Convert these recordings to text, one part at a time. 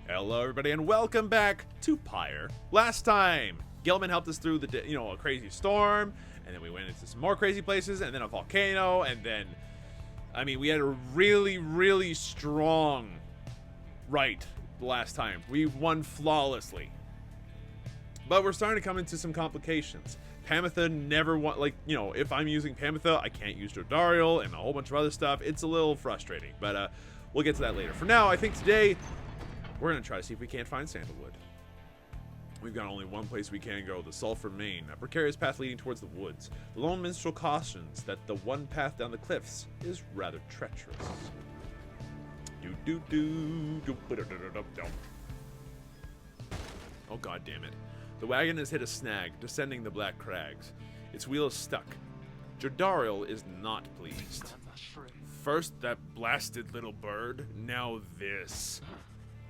Hello everybody and welcome back to Pyre. Last time, Gilman helped us through the, a crazy storm, and then we went into some more crazy places, and then a volcano, and then, we had a really, really strong right the last time. We won flawlessly. But we're starting to come into some complications. Pamitha never if I'm using Pamitha, I can't use Jodariel and a whole bunch of other stuff. It's a little frustrating, but we'll get to that later. For now, I think today, we're going to try to see if we can't find Sandalwood. We've got only one place we can go, the Sulphur Main, a precarious path leading towards the woods. The lone minstrel cautions that the one path down the cliffs is rather treacherous. Oh god damn it. The wagon has hit a snag, descending the black crags. Its wheel is stuck. Jodariel is not pleased. First that blasted little bird, now this.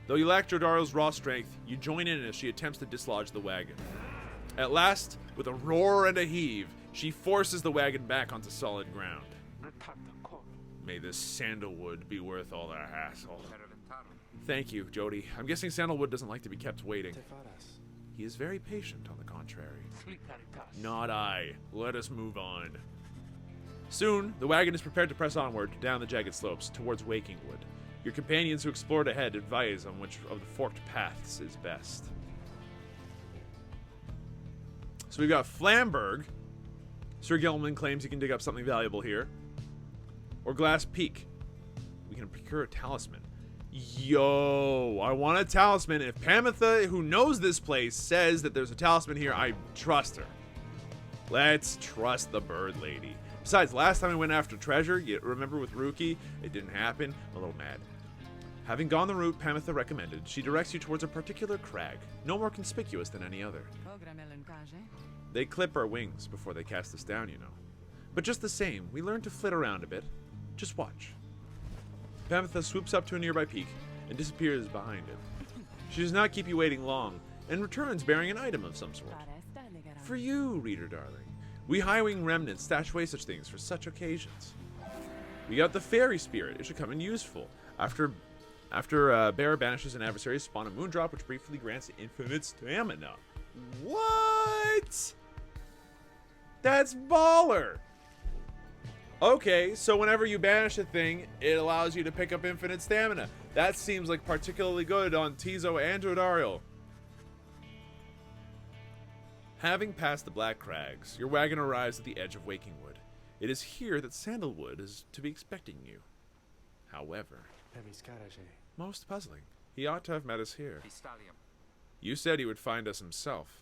Though you lack Jodariel's raw strength, you join in as she attempts to dislodge the wagon. At last, with a roar and a heave, she forces the wagon back onto solid ground. May this Sandalwood be worth all the hassle. Thank you, Jody. I'm guessing Sandalwood doesn't like to be kept waiting. He is very patient, on the contrary. Not I. Let us move on. Soon, the wagon is prepared to press onward down the jagged slopes towards Wakingwood. Your companions who explored ahead advise on which of the forked paths is best. So we've got Flamberg. Sir Gilman claims he can dig up something valuable here. Or Glass Peak. We can procure a talisman. Yo, I want a talisman. If Pamitha, who knows this place, says that there's a talisman here, I trust her. Let's trust the bird lady. Besides, last time we went after treasure, you remember with Ruki? It didn't happen. I'm a little mad. Having gone the route Pamitha recommended, she directs you towards a particular crag, no more conspicuous than any other. They clip our wings before they cast us down, you know. But just the same, we learn to flit around a bit. Just watch. Pamitha swoops up to a nearby peak and disappears behind it. She does not keep you waiting long, and returns bearing an item of some sort. For you, reader darling. We high-wing remnants stash away such things for such occasions. We got the fairy spirit. It should come in useful. After Bear banishes an adversary, spawn a moondrop which briefly grants infinite stamina. What? That's baller. Okay, so whenever you banish a thing, it allows you to pick up infinite stamina. That seems like particularly good on Tizo and Jodariel. Having passed the Black Crags, your wagon arrives at the edge of Wakingwood. It is here that Sandalwood is to be expecting you. However, most puzzling. He ought to have met us here. You said he would find us himself.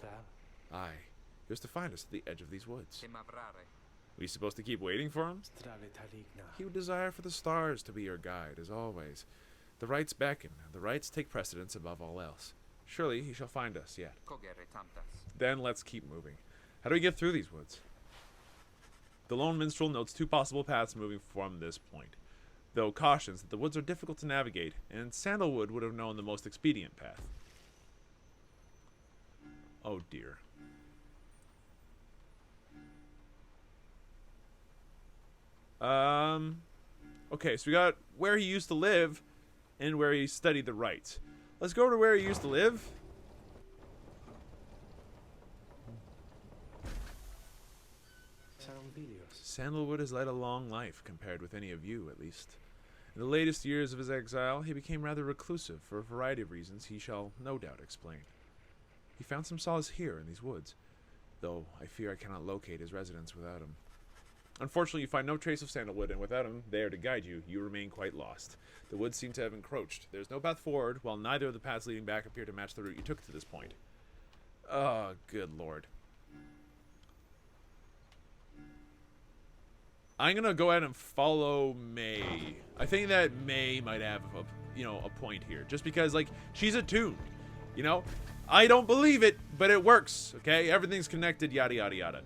Aye, he was to find us at the edge of these woods. We supposed to keep waiting for him? He would desire for the stars to be your guide, as always. The rights beckon, the rights take precedence above all else. Surely he shall find us yet. Then let's keep moving. How do we get through these woods? The lone minstrel notes two possible paths moving from this point, though cautions that the woods are difficult to navigate, and Sandalwood would have known the most expedient path. Oh dear. Okay, so we got where he used to live and where he studied the rites. Let's go to where he used to live. Sandalwood has led a long life, compared with any of you, at least. In the latest years of his exile, he became rather reclusive for a variety of reasons he shall no doubt explain. He found some solace here in these woods, though I fear I cannot locate his residence without him. Unfortunately, you find no trace of Sandalwood, and without him there to guide you, you remain quite lost. The woods seem to have encroached. There's no path forward, while neither of the paths leading back appear to match the route you took to this point. Oh, good lord. I'm gonna go ahead and follow May. I think that May might have a point here, just because she's attuned. I don't believe it, but it works. Okay, everything's connected. Yada yada yada.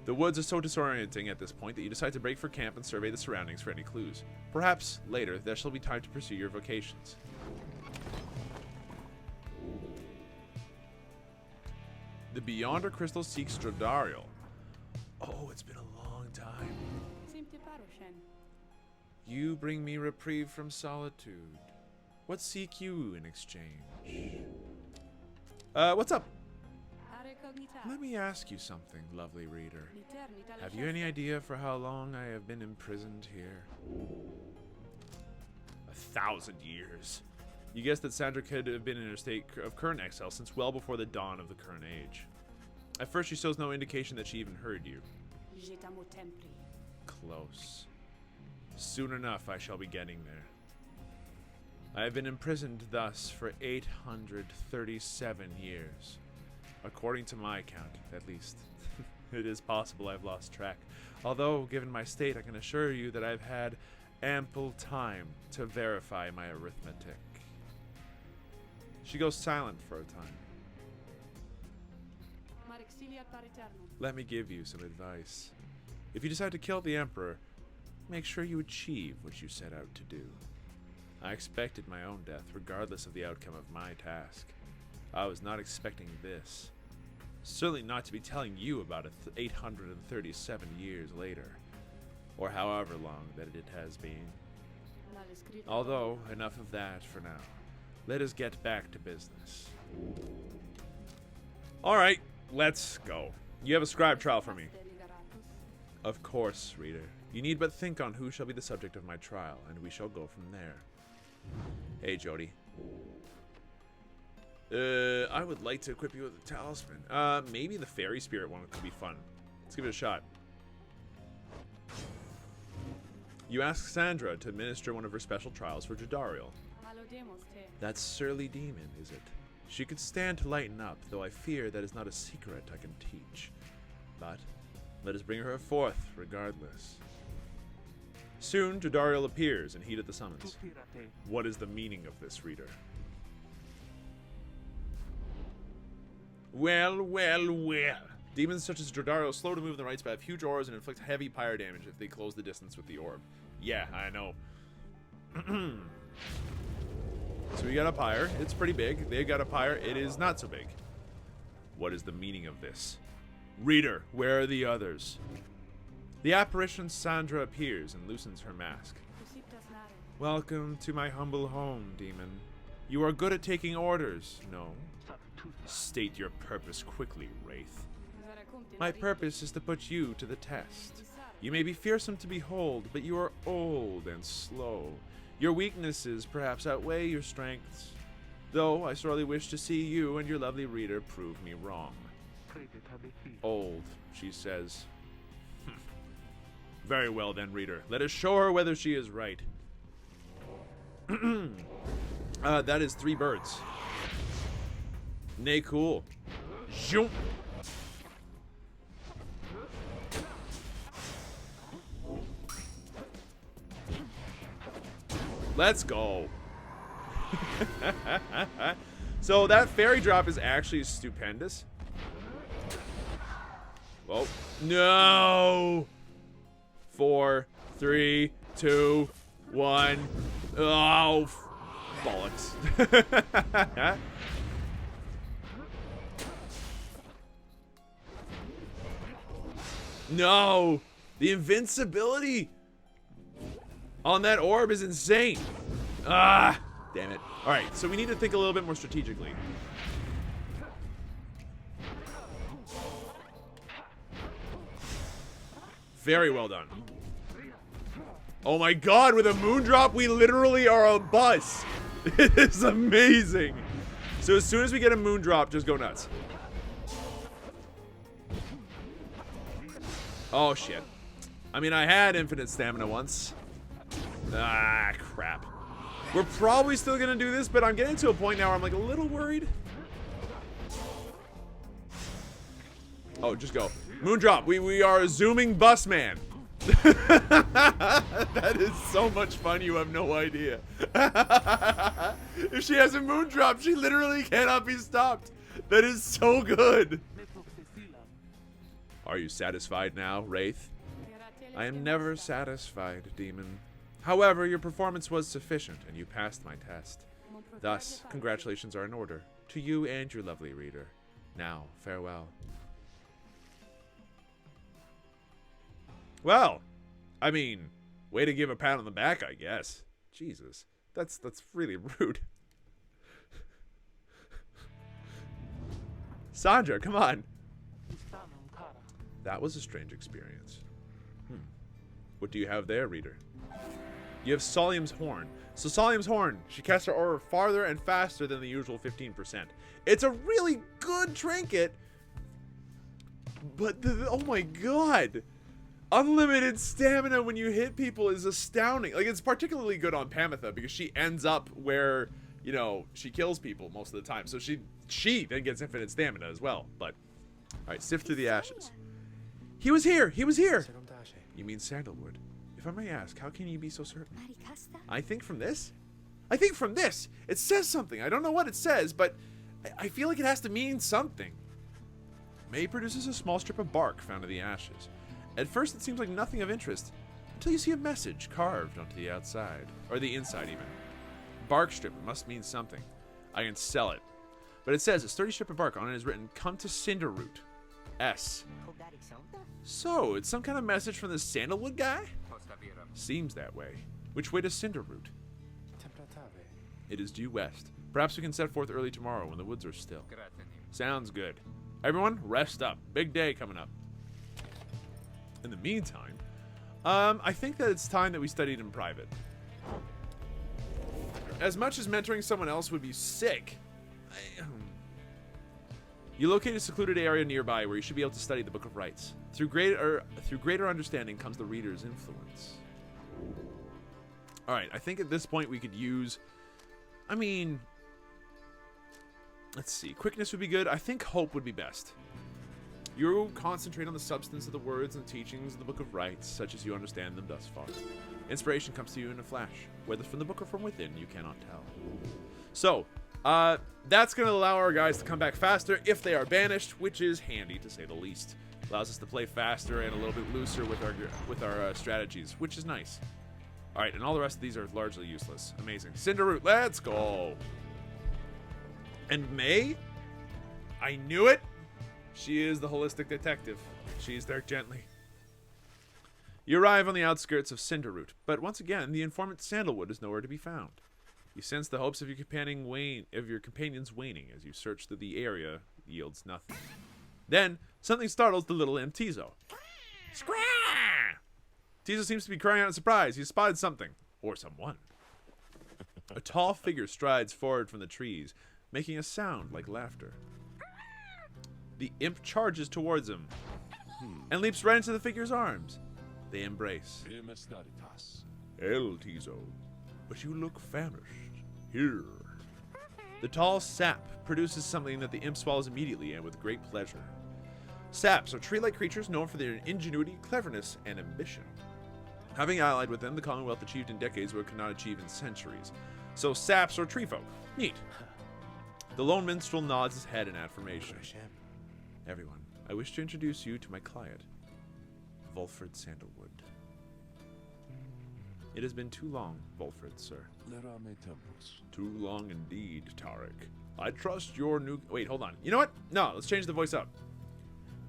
The woods are so disorienting at this point that you decide to break for camp and survey the surroundings for any clues. Perhaps later there shall be time to pursue your vocations. The Beyonder Crystal seeks Jodariel. Oh, it's been a long time. You bring me reprieve from solitude. What seek you in exchange? What's up? Let me ask you something, lovely reader. Have you any idea for how long I have been imprisoned here? 1,000 years. You guess that Sandra could have been in a state of current exile since well before the dawn of the current age. At first, she shows no indication that she even heard you. Close. Soon enough, I shall be getting there. I have been imprisoned thus for 837 years. According to my count, at least. It is possible I've lost track. Although, given my state, I can assure you that I've had ample time to verify my arithmetic. She goes silent for a time. Let me give you some advice. If you decide to kill the Emperor, make sure you achieve what you set out to do. I expected my own death, regardless of the outcome of my task. I was not expecting this. Certainly not to be telling you about it 837 years later, or however long that it has been. Although, enough of that for now. Let us get back to business. Alright, let's go. You have a scribe trial for me. Of course, reader. You need but think on who shall be the subject of my trial, and we shall go from there. Hey, Jody. I would like to equip you with a talisman. Maybe the fairy spirit one could be fun. Let's give it a shot. You ask Sandra to administer one of her special trials for Jadariel. That surly demon, is it? She could stand to lighten up, though I fear that is not a secret I can teach. But let us bring her forth, regardless. Soon, Jadariel appears and heeded the summons. What is the meaning of this, reader? Well, well, well. Demons such as Jadariel are slow to move in the right spot, have huge auras, and inflict heavy pyre damage if they close the distance with the orb. Yeah, I know. So we got a pyre. It's pretty big. They got a pyre. It is not so big. What is the meaning of this? Reader, where are the others? The apparition Sandra appears and loosens her mask. Welcome to my humble home, demon. You are good at taking orders, no? State your purpose quickly, Wraith. My purpose is to put you to the test. You may be fearsome to behold, but you are old and slow. Your weaknesses perhaps outweigh your strengths. Though I sorely wish to see you and your lovely reader prove me wrong. Old, she says. Very well then, reader. Let us show her whether she is right. That is 3 birds. Nay, cool. Zoom. Let's go. So that fairy drop is actually stupendous. Oh, no. 4, 3, 2, 1. Oh, bollocks. No, the invincibility on that orb is insane. Ah, damn it. All right, so we need to think a little bit more strategically. Very well done. Oh my god, with a moon drop, we literally are a bus. It is amazing. So as soon as we get a moon drop, just go nuts. Oh shit. I mean, I had infinite stamina once. Ah, crap. We're probably still gonna do this, but I'm getting to a point now where I'm like a little worried. Oh, just go. Moon drop. We are a zooming bus man. That is so much fun, you have no idea. If she has a moon drop, she literally cannot be stopped. That is so good. Are you satisfied now, Wraith? I am never satisfied, demon. However, your performance was sufficient, and you passed my test. Thus, congratulations are in order, to you and your lovely reader. Now, farewell. Well, I mean, way to give a pat on the back, I guess. Jesus. That's really rude. Sandra, come on. That was a strange experience. What do you have there, reader? You have Solium's Horn. So Solium's Horn, she casts her aura farther and faster than the usual 15%. It's a really good trinket, but oh my god. Unlimited stamina when you hit people is astounding. Like, it's particularly good on Pamitha because she ends up where, you know, she kills people most of the time. So she then gets infinite stamina as well. But, alright, sift through the ashes. He was here! He was here! You mean Sandalwood? If I may ask, how can you be so certain? I think from this? I think from this! It says something. I don't know what it says, but I feel like it has to mean something. May produces a small strip of bark found in the ashes. At first, it seems like nothing of interest, until you see a message carved onto the outside, or the inside even. Bark strip must mean something. I can sell it. But it says a sturdy strip of bark on it is written, "Come to Cinderroot." S. So, it's some kind of message from the Sandalwood guy? Seems that way. Which way to Cinderroot? It is due west. Perhaps we can set forth early tomorrow when the woods are still. Sounds good. Everyone, rest up. Big day coming up. In the meantime, I think that it's time that we studied in private. As much as mentoring someone else would be sick, you locate a secluded area nearby where you should be able to study the Book of Rites. Through greater understanding comes the reader's influence. Alright, I think at this point we could use... I mean... Let's see. Quickness would be good. I think hope would be best. You concentrate on the substance of the words and teachings of the Book of Rites, such as you understand them thus far. Inspiration comes to you in a flash. Whether from the book or from within, you cannot tell. So, that's going to allow our guys to come back faster if they are banished, which is handy to say the least. Allows us to play faster and a little bit looser with our strategies, which is nice. Alright, and all the rest of these are largely useless. Amazing. Cinderroot, let's go! And May? I knew it! She is the holistic detective. She's there gently. You arrive on the outskirts of Cinderroot, but once again, the informant Sandalwood is nowhere to be found. You sense the hopes of your companions waning as you search through the area yields nothing. Then, something startles the little imp Tizo. Scrah! Tizo seems to be crying out in surprise. He's spotted something. Or someone. A tall figure strides forward from the trees, making a sound like laughter. The imp charges towards him and leaps right into the figure's arms. They embrace. El Tizo, but you look famished. Here. The tall sap produces something that the imp swallows immediately and with great pleasure. Saps are tree-like creatures known for their ingenuity, cleverness, and ambition. Having allied with them, the Commonwealth achieved in decades what it could not achieve in centuries. So saps are tree folk. Neat. The lone minstrel nods his head in affirmation. Everyone, I wish to introduce you to my client, Volfred Sandalwood. It has been too long, Volfred, sir. Too long indeed, Tarek. I trust your new... Wait, hold on. You know what? No, let's change the voice up.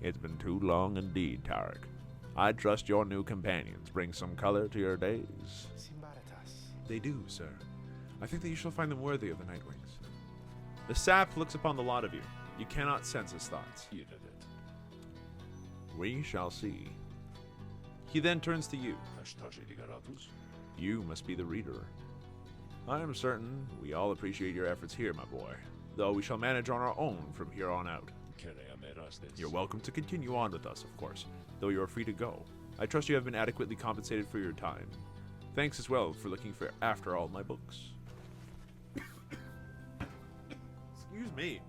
It's been too long indeed, Tarek. I trust your new companions bring some color to your days. They do, sir. I think that you shall find them worthy of the Nightwings. The sap looks upon the lot of you. You cannot sense his thoughts. We shall see. He then turns to you. You must be the reader. I am certain we all appreciate your efforts here, my boy, though we shall manage on our own from here on out. You're welcome to continue on with us, of course, though you are free to go. I trust you have been adequately compensated for your time. Thanks as well for looking after all my books. Excuse me.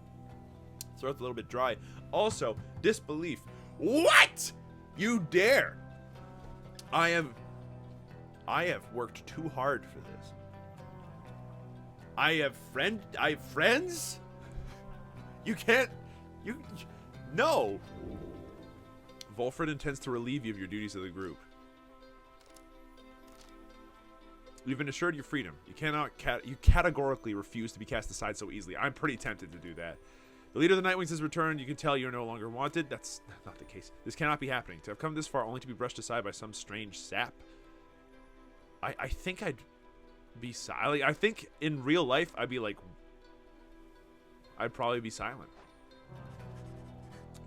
Throat's a little bit dry. Also, disbelief. What? You dare? I have worked too hard for this. I have friends? You can't... No! Volfred intends to relieve you of your duties of the group. You've been assured your freedom. You categorically refuse to be cast aside so easily. I'm pretty tempted to do that. The leader of the Nightwings has returned. You can tell you're no longer wanted. That's not the case. This cannot be happening. To have come this far only to be brushed aside by some strange sap. I think I'd... be silent. I think in real life, I'd probably be silent.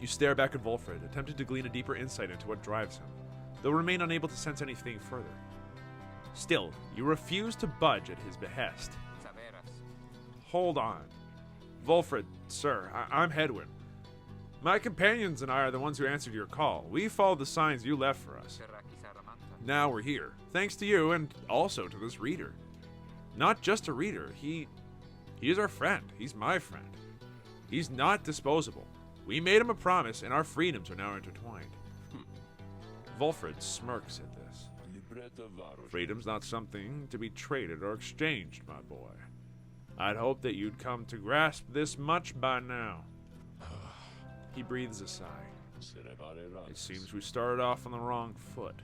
You stare back at Volfred, attempted to glean a deeper insight into what drives him, though remain unable to sense anything further. Still, you refuse to budge at his behest. Hold on. Volfred, sir, I'm Hedwin. My companions and I are the ones who answered your call. We followed the signs you left for us. Now we're here, thanks to you and also to this reader. Not just a reader, he is our friend. He's my friend. He's not disposable. We made him a promise, and our freedoms are now intertwined. Volfred smirks at this. Freedom's not something to be traded or exchanged, my boy. I'd hoped that you'd come to grasp this much by now. He breathes a sigh. It seems we started off on the wrong foot.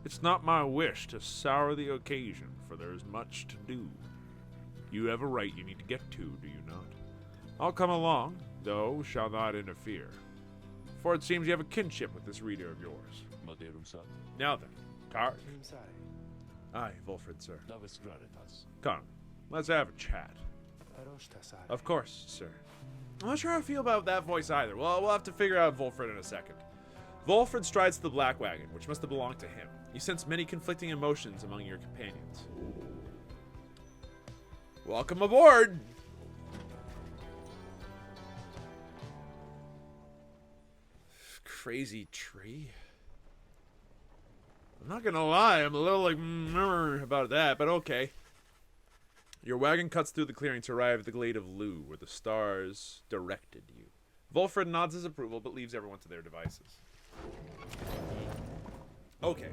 It's not my wish to sour the occasion, for there's much to do. You have a right you need to get to, do you not? I'll come along, though shall not interfere. For it seems you have a kinship with this reader of yours. Now then, Tark. Aye, Volfred, sir. Come, let's have a chat. Of course, sir. I'm not sure how I feel about that voice either. Well, we'll have to figure out Volfred in a second. Volfred strides to the black wagon, which must have belonged to him. You sense many conflicting emotions among your companions. Welcome aboard! Crazy tree. I'm not gonna lie, I'm a little like about that, but okay. Your wagon cuts through the clearing to arrive at the glade of Lou, where the stars directed you. Volfred nods his approval, but leaves everyone to their devices. Okay.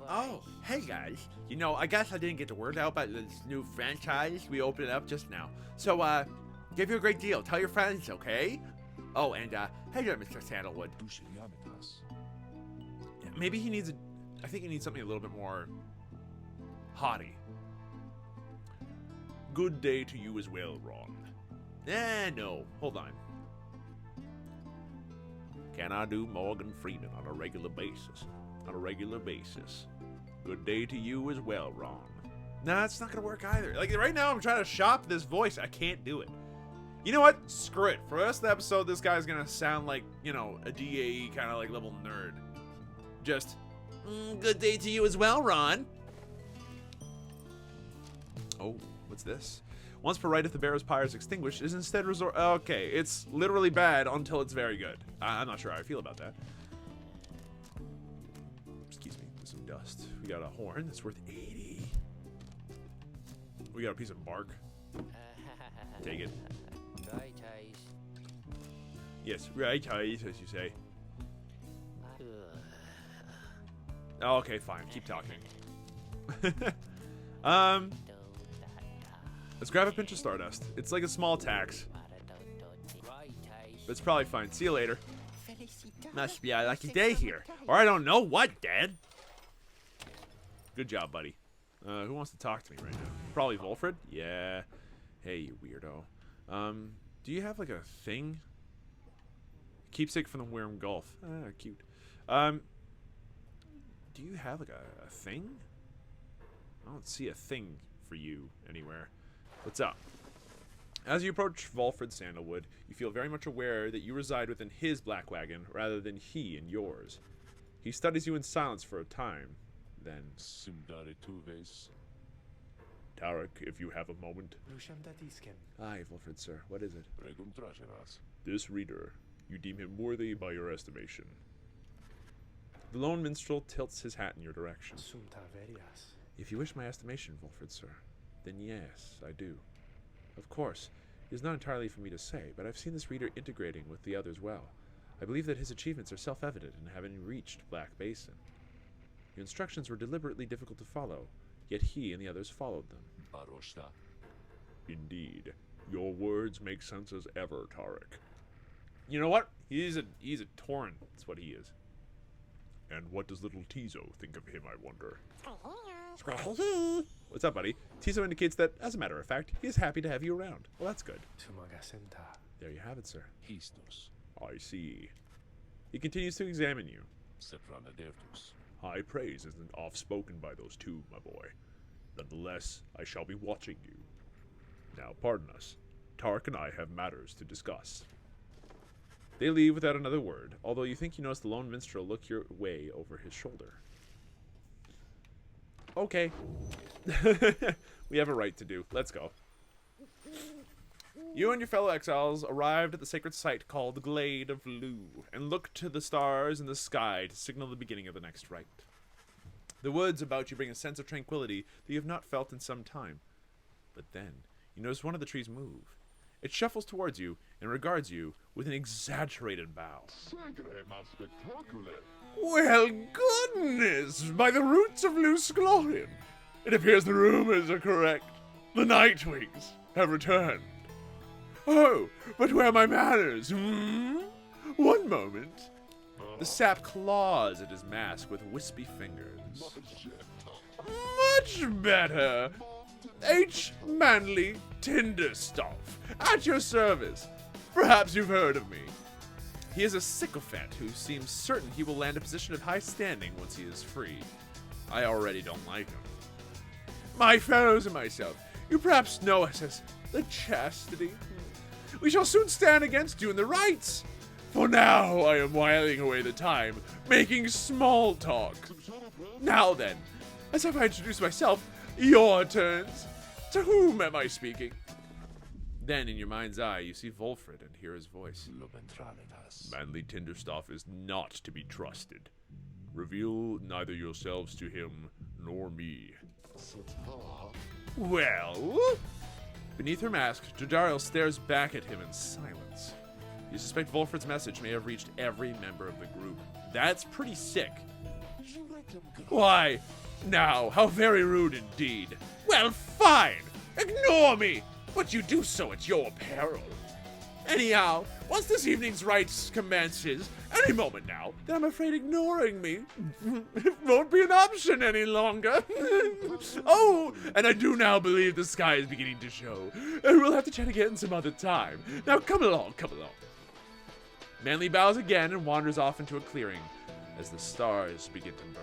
Oh, hey guys. You know, I guess I didn't get the word out about this new franchise we opened up just now. So, give you a great deal. Tell your friends, okay? Oh, and, hey there, Mr. Sandalwood. Maybe he needs I think he needs something a little bit more haughty. Good day to you as well, Ron. No. Hold on. Can I do Morgan Freeman on a regular basis? Good day to you as well, Ron. Nah, it's not gonna work either. Like, right now I'm trying to shop this voice. I can't do it. You know what? Screw it. For the rest of the episode, this guy's gonna sound like, you know, a DAE kind of like level nerd. Just, good day to you as well, Ron. Oh, what's this? Once per right, if the bearer's pyre is extinguished, is instead resort. Okay, it's literally bad until it's very good. I'm not sure how I feel about that. Excuse me, there's some dust. We got a horn that's worth 80. We got a piece of bark. Take it. Yes, right eyes, as you say. Oh, okay, fine. Keep talking. Let's grab a pinch of stardust. It's like a small tax. But it's probably fine. See you later. Must be a lucky day here. Or I don't know what, Dad. Good job, buddy. Who wants to talk to me right now? Probably Volfred? Yeah. Hey, you weirdo. Do you have, like, a thing? Keepsake from the Worm Gulf. Ah, cute. Do you have, like, a thing? I don't see a thing for you anywhere. What's up? As you approach Volfred Sandalwood, you feel very much aware that you reside within his black wagon rather than he in yours. He studies you in silence for a time, then... Tarek, if you have a moment. Aye, Volfred, sir. What is it? This reader. You deem him worthy by your estimation. The lone minstrel tilts his hat in your direction. If you wish my estimation, Volfred, sir, then yes, I do. Of course, it is not entirely for me to say, but I've seen this reader integrating with the others well. I believe that his achievements are self-evident in having reached Black Basin. Your instructions were deliberately difficult to follow, yet he and the others followed them. Indeed. Your words make sense as ever, Tarek. You know what? He's a Tauren. That's what he is. And what does little Tizo think of him, I wonder? What's up, buddy? Tizo indicates that, as a matter of fact, he is happy to have you around. Well, that's good. There you have it, sir. I see. He continues to examine you. High praise isn't oft-spoken by those two, my boy. Nonetheless, I shall be watching you. Now, pardon us. Tark and I have matters to discuss. They leave without another word, although you think you notice the lone minstrel look your way over his shoulder. Okay. We have a right to do. Let's go. You and your fellow exiles arrived at the sacred site called the Glade of Lu, and looked to the stars in the sky to signal the beginning of the next rite. The woods about you bring a sense of tranquility that you have not felt in some time. But then, you notice one of the trees move. It shuffles towards you and regards you with an exaggerated bow. Well, goodness! By the roots of Lu Sclorian! It appears the rumors are correct. The Nightwings have returned. Oh, but where are my manners? One moment. The sap claws at his mask with wispy fingers. Much better. H. Manly Tinderstuff, at your service. Perhaps you've heard of me. He is a sycophant who seems certain he will land a position of high standing once he is free. I already don't like him. My fellows and myself, you perhaps know us as the Chastity. We shall soon stand against you in the rites. For now I am whiling away the time, making small talk. Now then, as if I introduce myself, your turns. To whom am I speaking? Then, in your mind's eye, you see Wolfred and hear his voice. Manly Tinderstuff is not to be trusted. Reveal neither yourselves to him nor me. Well? Beneath her mask, Jodariel stares back at him in silence. You suspect Wolfred's message may have reached every member of the group. That's pretty sick. Why, now, how very rude indeed. Well, fine! Ignore me! But you do so at your peril. Anyhow, once this evening's rites commences, any moment now, then I'm afraid ignoring me won't be an option any longer. Oh, and I do now believe the sky is beginning to show. We'll have to chat again some other time. Now come along, come along. Manly bows again and wanders off into a clearing as the stars begin to burn.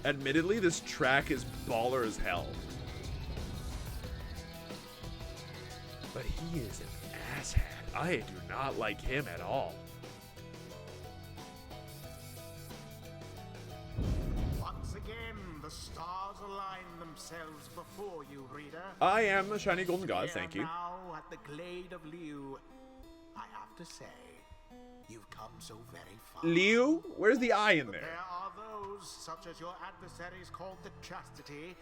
Admittedly, this track is baller as hell. But he is an asshat. I do not like him at all. Once again, the stars align themselves before you, reader. I am a shiny golden god, thank you. Now at the Glade of Liu, I have to say, you've come so very far. Liu? Where's the I in There there? are those, such as your adversaries called the Chastity,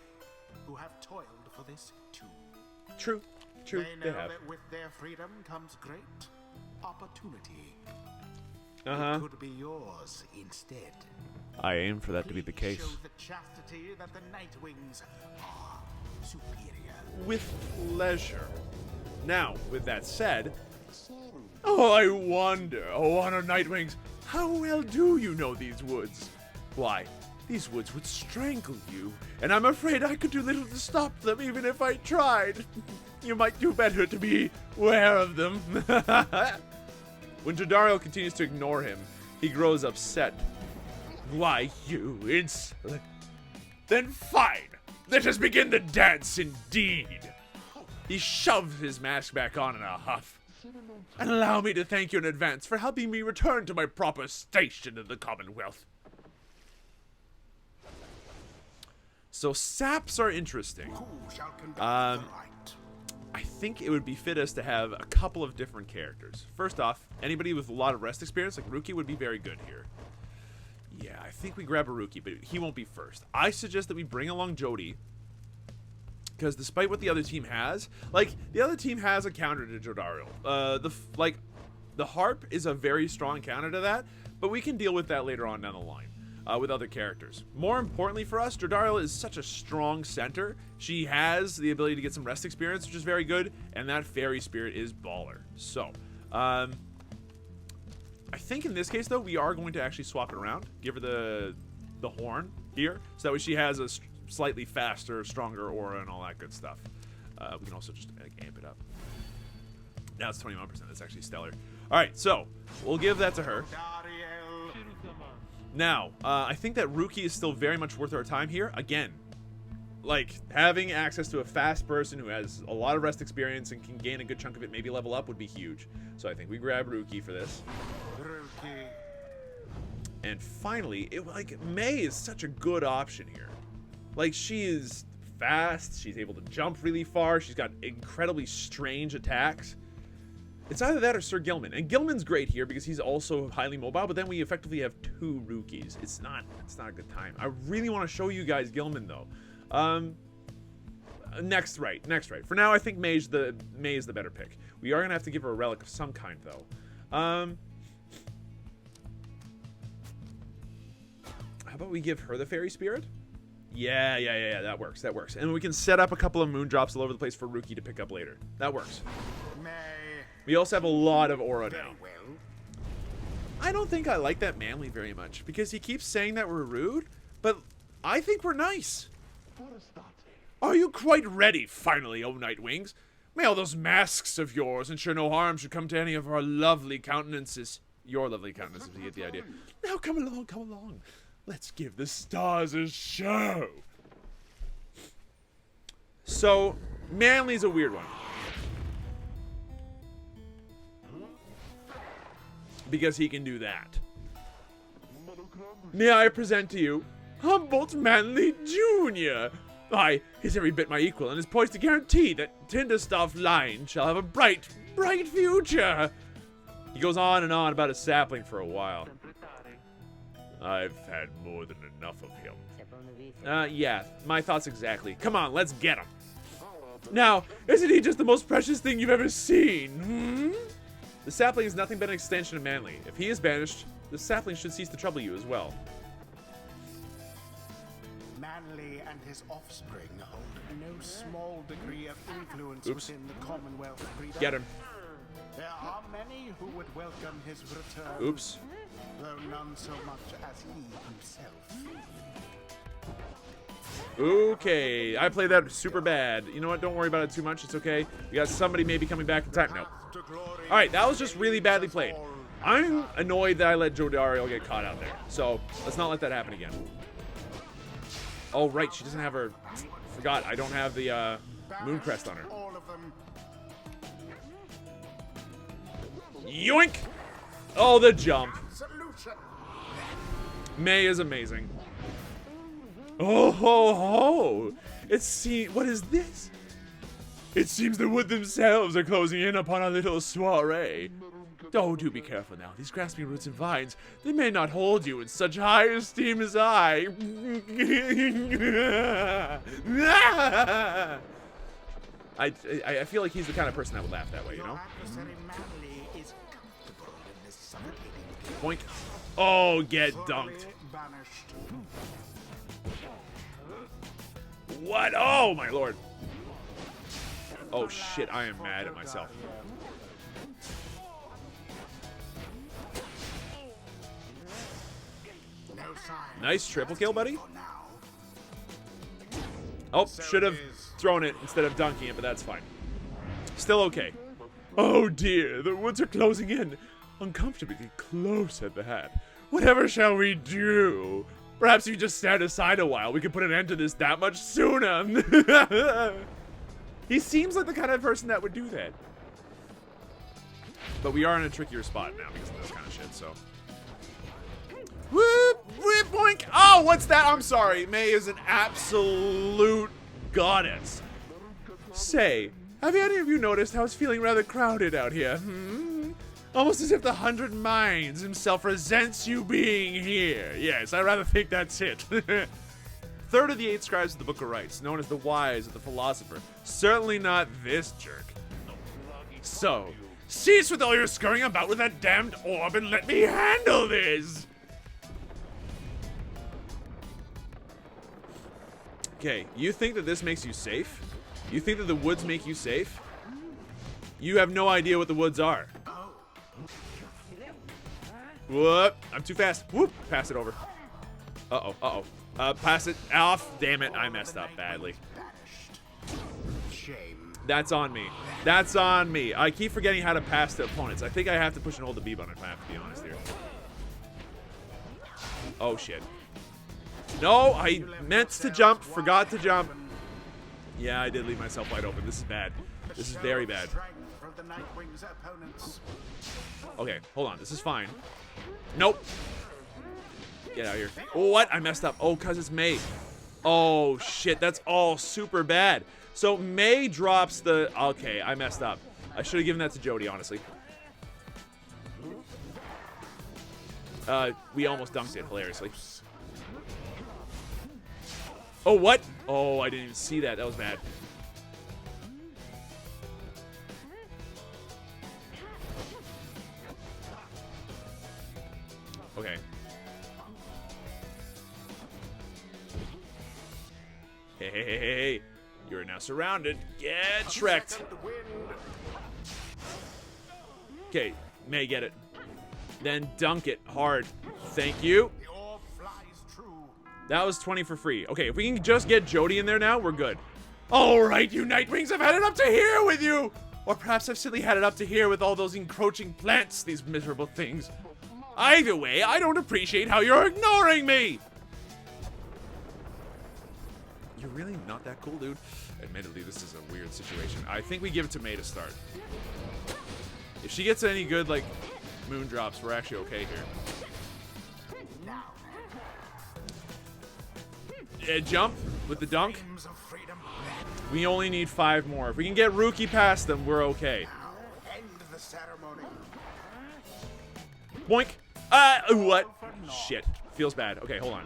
who have toiled for this too. True. True, They know that with their freedom comes great opportunity. It could be yours instead. I aim for that to be the Please case. show the Chastity that the Nightwings are superior. With pleasure. Now, with that said, oh, I wonder, oh, Honor Nightwings, how well do you know these woods? Why, these woods would strangle you, and I'm afraid I could do little to stop them even if I tried. You might do better to be aware of them. When Jodariel continues to ignore him, he grows upset. Why, you insolent. Then fine, let us begin the dance indeed. He shoves his mask back on in a huff. And allow me to thank you in advance for helping me return to my proper station in the Commonwealth. So saps are interesting. Who shall conduct the rite? I think it would be fittest to have a couple of different characters. First off, anybody with a lot of rest experience, like Ruki, would be very good here. Yeah, I think we grab a Ruki, but he won't be first. I suggest that we bring along Jody, because despite what the other team has, like, the other team has a counter to Jodariel. The harp is a very strong counter to that, but we can deal with that later on down the line. With other characters. More importantly for us, Jodariel is such a strong center. She has the ability to get some rest experience, which is very good, and that fairy spirit is baller. So, I think in this case, though, we are going to actually swap it around. Give her the horn here, so that way she has a slightly faster, stronger aura and all that good stuff. We can also just amp it up. Now it's 21%. That's actually stellar. Alright, so we'll give that to her. Now, I think that Ruki is still very much worth our time here. Again, like, having access to a fast person who has a lot of rest experience and can gain a good chunk of it, maybe level up, would be huge. So I think we grab Ruki for this. And finally, May is such a good option here. Like, she is fast, she's able to jump really far, she's got incredibly strange attacks. It's either that or Sir Gilman. And Gilman's great here because he's also highly mobile, but then we effectively have 2 Rookies. It's not a good time. I really want to show you guys Gilman, though. Next right. For now, I think May is the better pick. We are going to have to give her a relic of some kind, though. How about we give her the Fairy Spirit? Yeah, that works. And we can set up a couple of moon drops all over the place for Ruki to pick up later. That works. We also have a lot of aura now. I don't think I like that Manly very much, because he keeps saying that we're rude, but I think we're nice. Are you quite ready, finally, O Nightwings? May all those masks of yours ensure no harm should come to any of our lovely countenances. Your lovely countenances, you get the idea. Now come along. Let's give the stars a show. So, Manly's a weird one. Because he can do that. May I present to you Humboldt Manly Jr. He's every bit my equal and is poised to guarantee that Tinderstaff line shall have a bright future. He goes on and on about a sapling for a while. I've had more than enough of him. Yeah, my thoughts exactly. Come on, let's get him. Now, isn't he just the most precious thing you've ever seen? The sapling is nothing but an extension of Manly. If he is banished, the sapling should cease to trouble you as well. Manly and his offspring hold no small degree of influence within the Commonwealth. Get him. There are many who would welcome his return. Oops. Though none so much as he himself. Okay, I played that super bad. You know what? Don't worry about it too much. It's okay. We got somebody maybe coming back in time. No. Alright, that was just really badly played. I'm annoyed that I let Jodariel get caught out there. So, let's not let that happen again. Oh, right. She doesn't have her... Forgot. I don't have the moon crest on her. Yoink! Oh, the jump. May is amazing. Oh ho ho! What is this? It seems the wood themselves are closing in upon our little soiree. Oh, do be careful now. These grasping roots and vines, they may not hold you in such high esteem as I. I feel like he's the kind of person that would laugh that way, you know? Boink. Oh, get dunked. What? Oh, my lord. Oh, shit. I am mad at myself. Nice triple kill, buddy. Oh, should have thrown it instead of dunking it, but that's fine. Still okay. Oh, dear. The woods are closing in. Uncomfortably close at the hat. Whatever shall we do? Perhaps if you just stand aside a while, we can put an end to this that much sooner. He seems like the kind of person that would do that. But we are in a trickier spot now because of this kind of shit, so. Whoop, whoop, boink. Oh, what's that? I'm sorry. May is an absolute goddess. Say, have any of you noticed how it's feeling rather crowded out here? Almost as if the 100 Minds himself resents you being here. Yes, I rather think that's it. Third of the 8 scribes of the Book of Rites, known as the Wise of the Philosopher. Certainly not this jerk. So, cease with all your scurrying about with that damned orb and let me handle this! Okay, you think that this makes you safe? You think that the woods make you safe? You have no idea what the woods are. Whoop, I'm too fast. Whoop, pass it over. Uh-oh. Pass it off. Damn it, I messed up badly. Shame. That's on me. That's on me. I keep forgetting how to pass to opponents. I think I have to push and hold the B button if I have to be honest here. Oh, shit. No, I meant to jump. Forgot to jump. Yeah, I did leave myself wide open. This is bad. This is very bad. Okay, hold on. This is fine. Nope. Get out of here. Oh, what? I messed up. Oh, because it's May. Oh, shit. That's all super bad. So May drops the... Okay, I messed up. I should have given that to Jody, honestly. We almost dunked it, hilariously. Oh, what? Oh, I didn't even see that. That was bad. Okay. Hey. You're now surrounded. Get Shrek'd. Okay, May, get it. Then dunk it hard. Thank you. That was 20 for free. Okay, if we can just get Jody in there now, we're good. All right, you Nightwings, I've had it up to here with you. Or perhaps I've simply had it up to here with all those encroaching plants, these miserable things. Either way, I don't appreciate how you're ignoring me. You're really not that cool, dude. Admittedly, this is a weird situation. I think we give it to May to start. If she gets any good, like, moon drops, we're actually okay here. Jump with the dunk. We only need 5 more. If we can get Rookie past them, we're okay. Boink. What? Shit. Feels bad. Okay, hold on.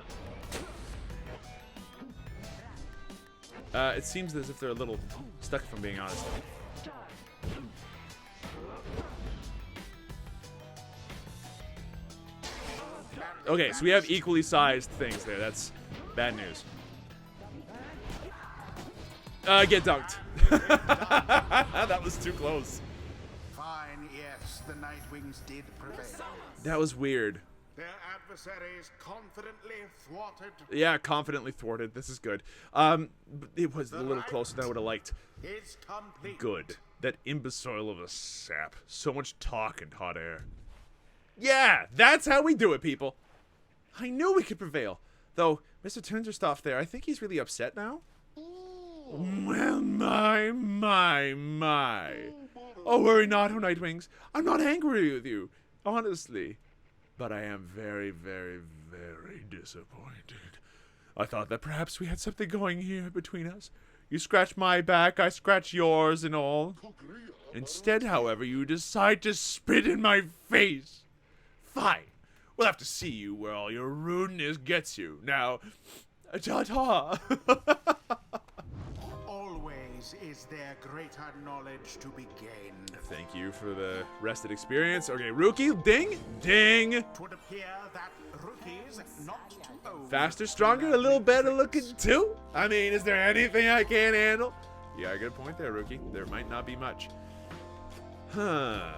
It seems as if they're a little stuck, if I'm being honest. Okay, so we have equally sized things there. That's bad news. Get dunked. That was too close. Fine, yes, the Nightwings did prevail. That was weird. Their adversaries confidently thwarted. Yeah, confidently thwarted. This is good. It was a little closer than I would have liked. It's complete. Good. That imbecile of a sap. So much talk and hot air. Yeah, that's how we do it, people. I knew we could prevail. Though, Mr. Tunderstoff there, I think he's really upset now. Well, my. Oh, worry not, oh Nightwings. I'm not angry with you, honestly. But I am very, very, very disappointed. I thought that perhaps we had something going here between us. You scratch my back, I scratch yours and all. Instead, however, you decide to spit in my face. Fine. We'll have to see you where all your rudeness gets you. Now, ta-ta. Always is there greater knowledge to be gained. Thank you for the rested experience. Okay, Rookie, ding, ding. It would appear that rookies not too old. Faster, stronger, a little better looking too. I mean, is there anything I can't handle? You got a good point there, Rookie. There might not be much. Huh.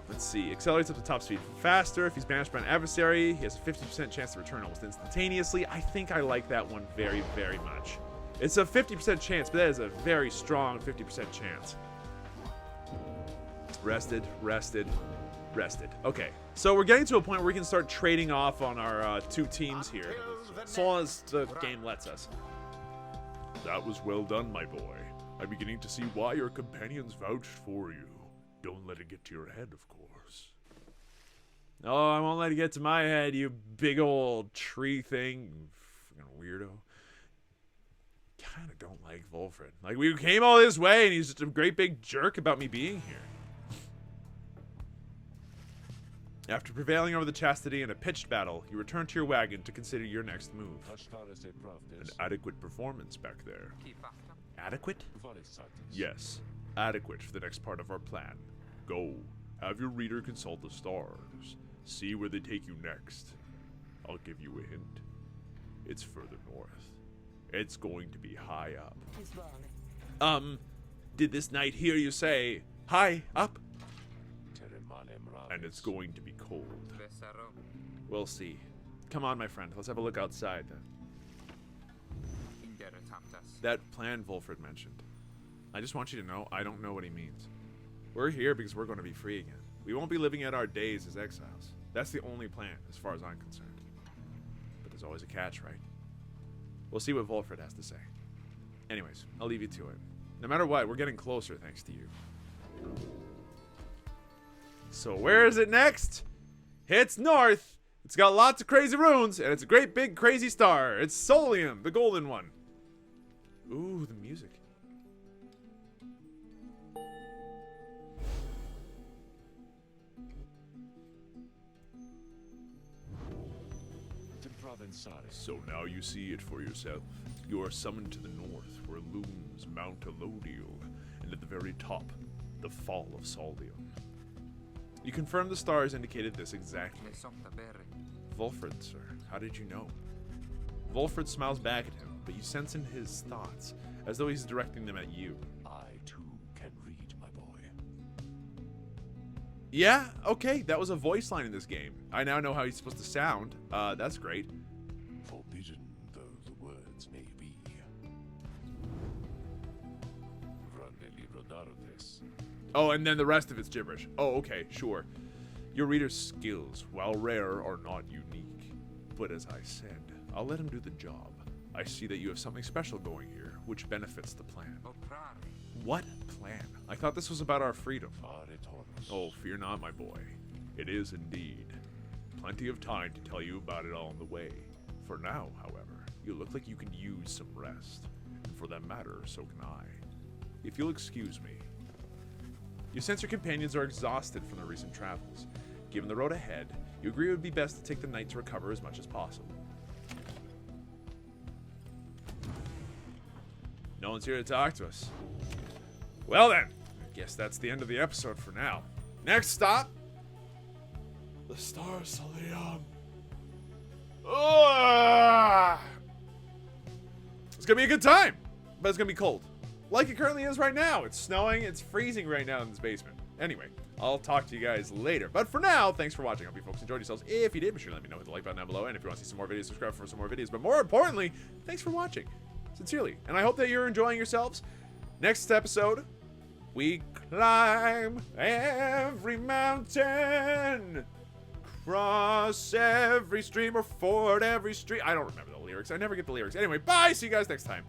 Let's see. Accelerates up to top speed faster. If he's banished by an adversary, he has a 50% chance to return almost instantaneously. I think I like that one very, very much. It's a 50% chance, but that is a very strong 50% chance. Rested, rested, rested. Okay, so we're getting to a point where we can start trading off on our 2 teams here, so long as the game lets us. That was well done, my boy. I'm beginning to see why your companions vouched for you. Don't let it get to your head, of course. Oh, I won't let it get to my head, you big old tree thing. You fucking weirdo. Kinda don't like Wolfred. Like, we came all this way and he's just a great big jerk about me being here. After prevailing over the Chastity in a pitched battle, you return to your wagon to consider your next move. An adequate performance back there. Adequate? Yes, adequate for the next part of our plan. Go, have your reader consult the stars. See where they take you next. I'll give you a hint. It's further north. It's going to be high up. Did this knight hear you say, high up? And it's going to be cold. We'll see. Come on, my friend. Let's have a look outside then. That plan Wolfred mentioned. I just want you to know, I don't know what he means. We're here because we're going to be free again. We won't be living out our days as exiles. That's the only plan, as far as I'm concerned. But there's always a catch, right? We'll see what Wolfred has to say. Anyways, I'll leave you to it. No matter what, we're getting closer thanks to you. So where is it next? It's north. It's got lots of crazy runes, and it's a great big crazy star. It's Solium, the golden one. Ooh, the music. So now you see it for yourself. You are summoned to the north, where looms Mount Elodiel, and at the very top, the fall of Solium. You confirm the stars indicated this exactly. Wolfred, sir, how did you know? Wolfred smiles back at him, but you sense in his thoughts, as though he's directing them at you. I, too, can read, my boy. Yeah, okay, that was a voice line in this game. I now know how he's supposed to sound. That's great. Forbidden though the words may be. Oh, and then the rest of it's gibberish. Oh, okay, sure. Your reader's skills, while rare, are not unique. But as I said, I'll let him do the job. I see that you have something special going here, which benefits the plan. What plan? I thought this was about our freedom. Oh, fear not, my boy. It is indeed. Plenty of time to tell you about it all on the way. For now, however, you look like you can use some rest. And for that matter, so can I. If you'll excuse me. You sense your companions are exhausted from their recent travels. Given the road ahead, you agree it would be best to take the night to recover as much as possible. No one's here to talk to us. Well then, I guess that's the end of the episode for now. Next stop, the Star Solium. It's gonna be a good time, but it's gonna be cold. Like it currently is right now. It's snowing, it's freezing right now in this basement. Anyway, I'll talk to you guys later. But for now, thanks for watching. I hope you folks enjoyed yourselves. If you did, be sure to let me know with the like button down below. And if you want to see some more videos, subscribe for some more videos. But more importantly, thanks for watching. Sincerely. And I hope that you're enjoying yourselves. Next episode, we climb every mountain, cross every stream, or ford every street. I don't remember the lyrics. I never get the lyrics. Anyway, bye. See you guys next time.